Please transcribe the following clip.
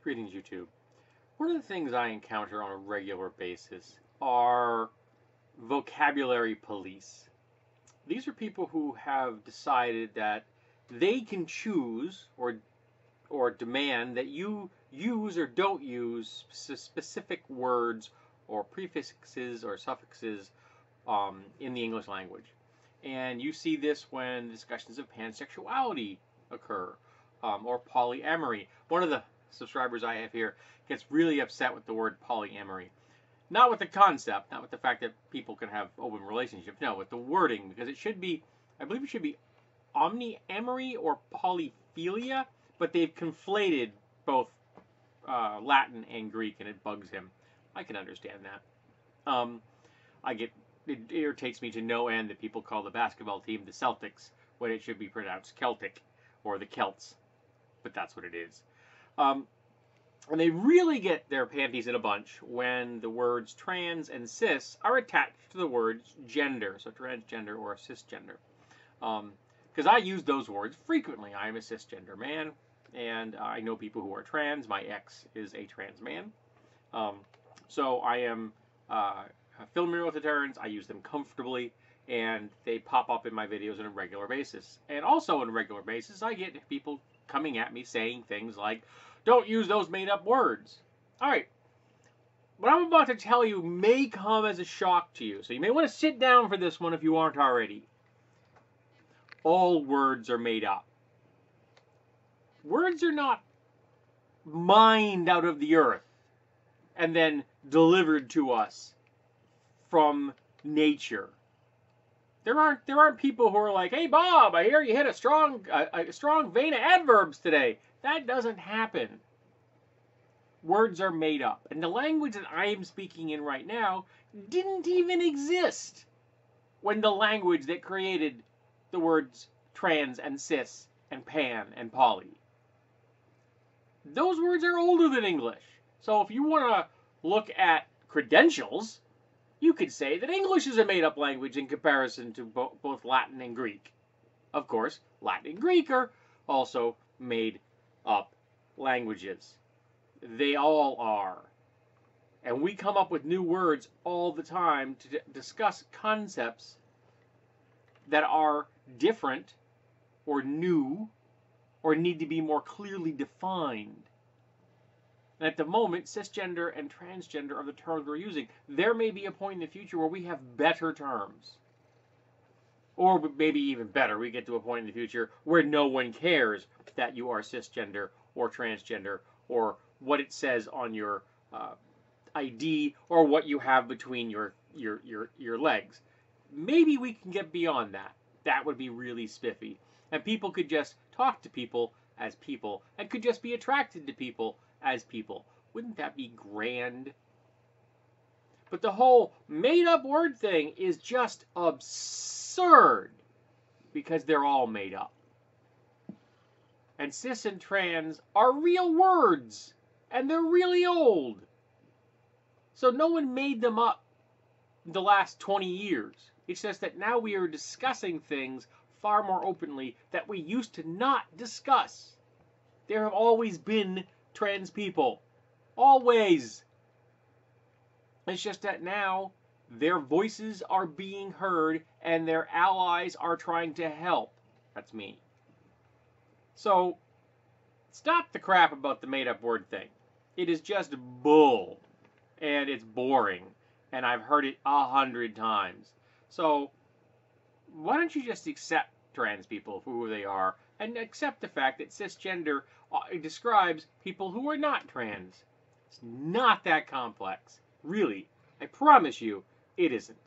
Greetings, YouTube. One of the things I encounter on a regular basis are vocabulary police. These are people who have decided that they can choose or demand that you use or don't use specific words or prefixes or suffixes in the English language. And you see this when discussions of pansexuality occur or polyamory. One of the subscribers I have here gets really upset with the word polyamory. Not with the concept, not with the fact that people can have open relationships, no, with the wording, because it should be, I believe it should be omniamory or polyphilia, but they've conflated both Latin and Greek, and it bugs him. I can understand that. It irritates me to no end that people call the basketball team the Celtics when it should be pronounced Celtic or the Celts, but that's what it is. And they really get their panties in a bunch when the words trans and cis are attached to the words gender, so transgender or cisgender. Because I use those words frequently. I am a cisgender man, and I know people who are trans. My ex is a trans man. So I am familiar with the terms. I use them comfortably, and they pop up in my videos on a regular basis. And also on a regular basis, I get people coming at me saying things like, don't use those made-up words. All right. What I'm about to tell you may come as a shock to you, so you may want to sit down for this one if you aren't already. All words are made up. Words are not mined out of the earth and then delivered to us from nature. There aren't people who are like, hey Bob, I hear you hit a strong vein of adverbs today. That doesn't happen. Words are made up. And the language that I am speaking in right now didn't even exist when the language that created the words trans and cis and pan and poly. Those words are older than English. So if you want to look at credentials, you could say that English is a made-up language in comparison to both Latin and Greek. Of course, Latin and Greek are also made-up languages. They all are. And we come up with new words all the time to discuss concepts that are different or new or need to be more clearly defined. And at the moment, cisgender and transgender are the terms we're using. There may be a point in the future where we have better terms. Or maybe even better, we get to a point in the future where no one cares that you are cisgender or transgender or what it says on your ID or what you have between your legs. Maybe we can get beyond that. That would be really spiffy. And people could just talk to people as people and could just be attracted to people as people. Wouldn't that be grand? But the whole made-up word thing is just absurd because they're all made up. And cis and trans are real words, and they're really old. So no one made them up in the last 20 years. It's just that now we are discussing things far more openly that we used to not discuss. There have always been trans people. Always. It's just that now their voices are being heard and their allies are trying to help. That's me. So, stop the crap about the made-up word thing. It is just bull. And it's boring. And I've heard it 100 times. So, why don't you just accept trans people for who they are and accept the fact that cisgender describes people who are not trans. It's not that complex. Really, I promise you, it isn't.